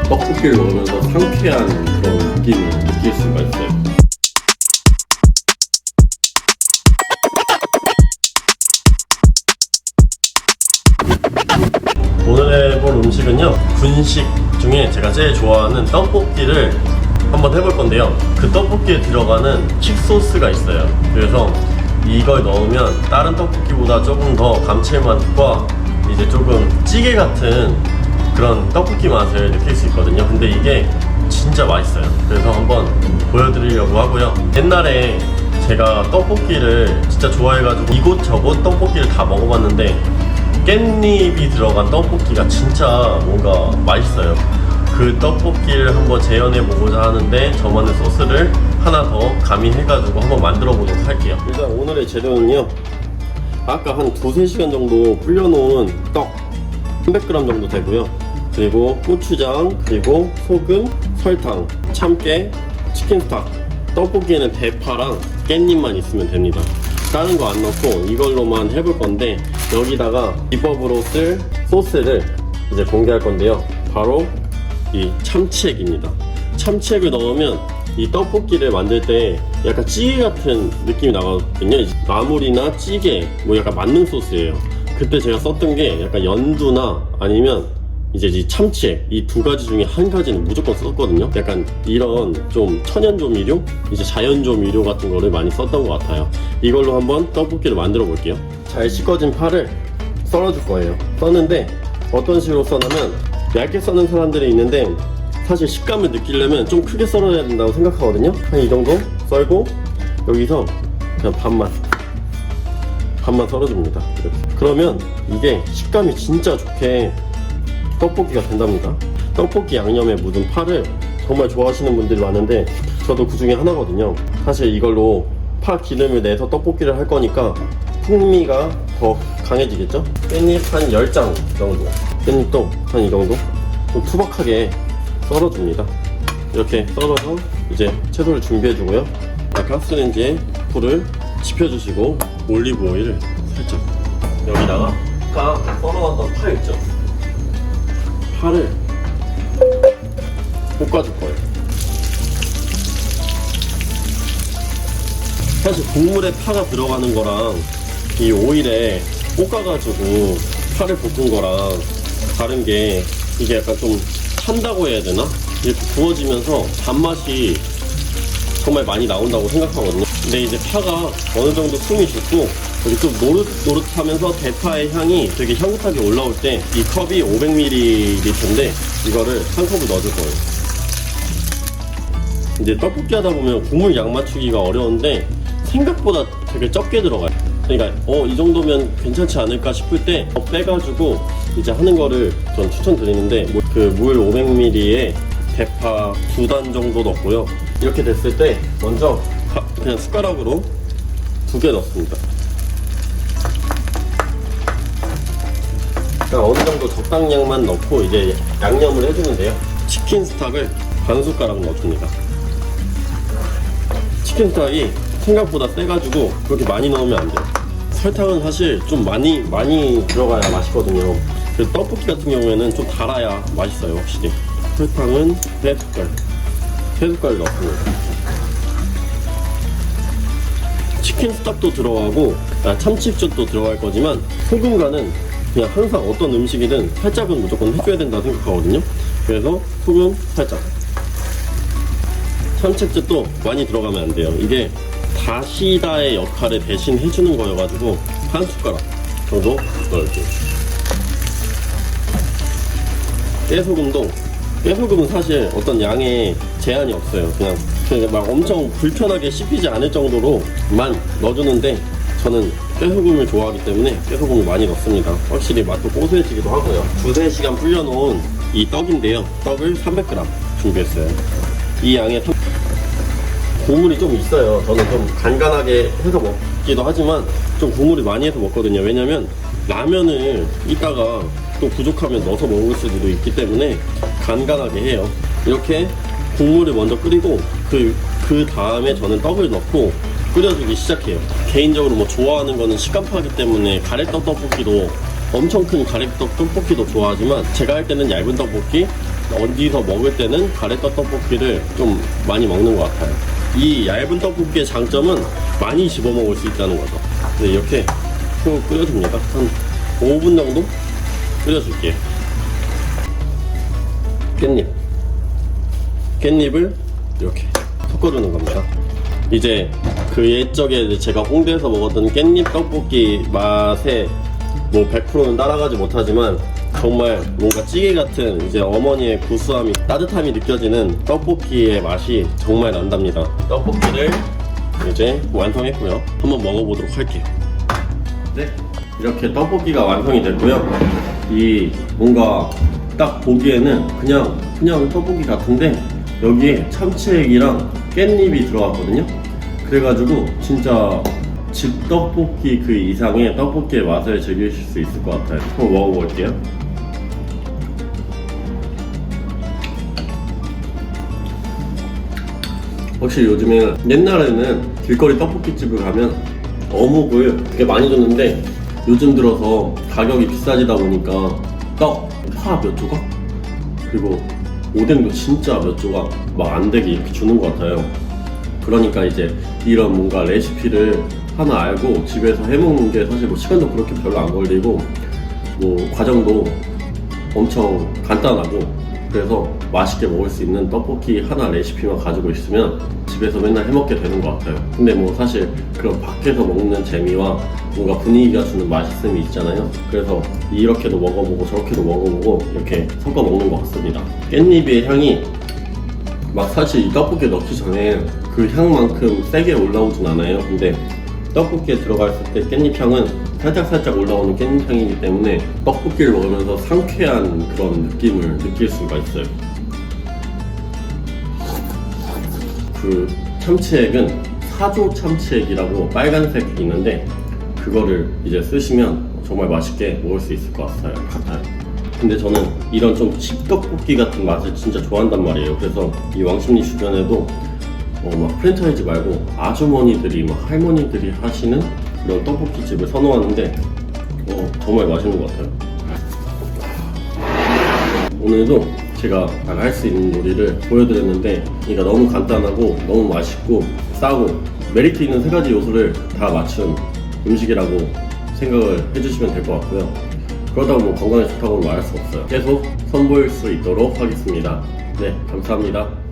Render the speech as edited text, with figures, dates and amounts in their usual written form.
떡볶이를 먹으면서 상쾌한 그런 느낌을 느낄 수가 있어요. 오늘 해볼 음식은요, 분식 중에 제가 제일 좋아하는 떡볶이를 한번 해볼 건데요. 그 떡볶이에 들어가는 킥소스가 있어요. 그래서 이걸 넣으면 다른 떡볶이보다 조금 더 감칠맛과 이제 조금 찌개 같은 그런 떡볶이 맛을 느낄 수 있거든요. 근데 이게 진짜 맛있어요. 그래서 한번 보여드리려고 하고요. 옛날에 제가 떡볶이를 진짜 좋아해가지고 이곳저곳 떡볶이를 다 먹어봤는데 깻잎이 들어간 떡볶이가 진짜 뭔가 맛있어요. 그 떡볶이를 한번 재현해보고자 하는데 저만의 소스를 하나 더 가미해가지고 한번 만들어 보도록 할게요. 일단 오늘의 재료는요, 아까 한 2-3시간 정도 불려놓은 떡 300g 정도 되고요. 그리고 고추장, 그리고 소금, 설탕, 참깨, 치킨 스톡. 떡볶이에는 대파랑 깻잎만 있으면 됩니다. 다른 거 안 넣고 이걸로만 해볼 건데, 여기다가 비법으로 쓸 소스를 이제 공개할 건데요. 바로 이 참치액입니다. 참치액을 넣으면 이 떡볶이를 만들 때 약간 찌개 같은 느낌이 나거든요. 나물이나 찌개 뭐 약간 만능 소스예요. 그때 제가 썼던 게 약간 연두나 아니면 이제 이 참치액, 이 두 가지 중에 한 가지는 무조건 썼거든요. 약간 이런 좀 천연 조미료, 이제 자연 조미료 같은 거를 많이 썼던 것 같아요. 이걸로 한번 떡볶이를 만들어 볼게요. 잘 씻어진 파를 썰어줄 거예요. 썼는데 어떤 식으로 써냐면, 얇게 써는 사람들이 있는데 사실 식감을 느끼려면 좀 크게 썰어야 된다고 생각하거든요. 한 이 정도 썰고 여기서 그냥 반만 썰어줍니다. 이렇게. 그러면 이게 식감이 진짜 좋게 떡볶이가 된답니다. 떡볶이 양념에 묻은 파를 정말 좋아하시는 분들이 많은데 저도 그 중에 하나거든요. 사실 이걸로 파 기름을 내서 떡볶이를 할 거니까 풍미가 더 강해지겠죠? 깻잎 한 10장 정도, 깻잎도 한 이 정도 좀 투박하게 썰어줍니다. 이렇게 썰어서 이제 채소를 준비해주고요. 가스레인지에 불을 지펴주시고 올리브 오일을 살짝, 여기다가 아까 썰어놨던 파 있죠? 파를 볶아줄 거예요. 사실 국물에 파가 들어가는 거랑 이 오일에 볶아가지고 파를 볶은 거랑 다른 게, 이게 약간 좀 탄다고 해야 되나? 이렇게 구워지면서 단맛이 정말 많이 나온다고 생각하거든요. 근데 이제 파가 어느 정도 숨이 죽고 여기 좀 노릇노릇하면서 대파의 향이 되게 향긋하게 올라올 때 이 컵이 500ml인데 이거를 한 컵을 넣어줄 거예요. 이제 떡볶이 하다 보면 국물 양 맞추기가 어려운데 생각보다 되게 적게 들어가요. 그러니까 이 정도면 괜찮지 않을까 싶을 때 빼가지고 이제 하는 거를 전 추천드리는데, 그 물 500ml에 대파 2단 정도 넣고요. 이렇게 됐을 때 먼저 그냥 숟가락으로 2개 넣습니다. 그러니까 어느 정도 적당량만 넣고 이제 양념을 해주는데요. 치킨 스톡을 반 숟가락 넣어줍니다. 치킨 스톡이 생각보다 세가지고 그렇게 많이 넣으면 안 돼요. 설탕은 사실 좀 많이 들어가야 맛있거든요. 그래서 떡볶이 같은 경우에는 좀 달아야 맛있어요, 확실히. 설탕은 3숟갈 넣습니다. 치킨 스톡도 들어가고 참치육젓도 들어갈 거지만 소금간은 그냥 항상 어떤 음식이든 살짝은 무조건 해줘야 된다고 생각하거든요. 그래서 소금 살짝, 참치육젓도 많이 들어가면 안 돼요. 이게 다시다의 역할을 대신 해주는 거여가지고 한 숟가락 정도 넣을게요. 깨소금은 사실 어떤 양에 제한이 없어요. 그냥 막 엄청 불편하게 씹히지 않을 정도로만 넣어주는데, 저는 깨소금을 좋아하기 때문에 깨소금을 많이 넣습니다. 확실히 맛도 고소해지기도 하고요. 2-3시간 불려놓은 이 떡인데요, 떡을 300g 준비했어요. 이 양에 국물이 좀 있어요. 저는 좀 간간하게 해서 먹기도 하지만 좀 국물이 많이 해서 먹거든요. 왜냐면 라면을 이따가 또 부족하면 넣어서 먹을 수도 있기 때문에 간간하게 해요. 이렇게 국물을 먼저 끓이고 그 다음에 저는 떡을 넣고 끓여주기 시작해요. 개인적으로 뭐 좋아하는 거는 식감파기 때문에 가래떡 떡볶이도, 엄청 큰 가래떡 떡볶이도 좋아하지만 제가 할 때는 얇은 떡볶이, 어디서 먹을 때는 가래떡 떡볶이를 좀 많이 먹는 것 같아요. 이 얇은 떡볶이의 장점은 많이 집어 먹을 수 있다는 거죠. 네, 이렇게 푹 끓여줍니다. 한 5분 정도 끓여줄게요. 깻잎을 이렇게 섞어주는 겁니다. 이제 그 옛적에 제가 홍대에서 먹었던 깻잎 떡볶이 맛에 뭐 100%는 따라가지 못하지만 정말 뭔가 찌개 같은 이제 어머니의 구수함이, 따뜻함이 느껴지는 떡볶이의 맛이 정말 난답니다. 떡볶이를 이제 완성했고요. 한번 먹어보도록 할게요. 네, 이렇게 떡볶이가 완성이 됐고요. 이 뭔가 딱 보기에는 그냥 떡볶이 같은데 여기에 참치액이랑 깻잎이 들어갔거든요. 그래가지고 진짜 집 떡볶이 그 이상의 떡볶이의 맛을 즐기실 수 있을 것 같아요. 한번 먹어볼게요. 확실히 요즘에, 옛날에는 길거리 떡볶이집을 가면 어묵을 되게 많이 줬는데 요즘 들어서 가격이 비싸지다 보니까 떡, 파 몇 조각? 그리고 오뎅도 진짜 몇 조각 막 안 되게 이렇게 주는 것 같아요. 그러니까 이제 이런 뭔가 레시피를 하나 알고 집에서 해먹는 게 사실 뭐 시간도 그렇게 별로 안 걸리고 뭐 과정도 엄청 간단하고, 그래서 맛있게 먹을 수 있는 떡볶이 하나 레시피만 가지고 있으면 집에서 맨날 해먹게 되는 것 같아요. 근데 뭐 사실 그런 밖에서 먹는 재미와 뭔가 분위기가 주는 맛있음이 있잖아요. 그래서 이렇게도 먹어보고 저렇게도 먹어보고 이렇게 섞어 먹는 것 같습니다. 깻잎의 향이 막 사실 이 떡볶이에 넣기 전에 그 향만큼 세게 올라오진 않아요. 근데 떡볶이에 들어갔을 때 깻잎 향은 살짝 올라오는 깻잎 향이기 때문에 떡볶이를 먹으면서 상쾌한 그런 느낌을 느낄 수가 있어요. 그 참치액은 사조 참치액이라고 빨간색이 있는데 그거를 이제 쓰시면 정말 맛있게 먹을 수 있을 것 같아요. 근데 저는 이런 좀 집떡볶이 같은 맛을 진짜 좋아한단 말이에요. 그래서 이 왕십리 주변에도 막 프랜차이즈 말고 아주머니들이, 막 할머니들이 하시는 그런 떡볶이 집을 선호하는데 정말 맛있는 것 같아요. 오늘도 제가 할 수 있는 요리를 보여드렸는데 이게 너무 간단하고 너무 맛있고 싸고 메리트 있는 세 가지 요소를 다 맞춘 음식이라고 생각을 해주시면 될 것 같고요. 그렇다고 뭐 건강에 좋다고는 말할 수 없어요. 계속 선보일 수 있도록 하겠습니다. 네, 감사합니다.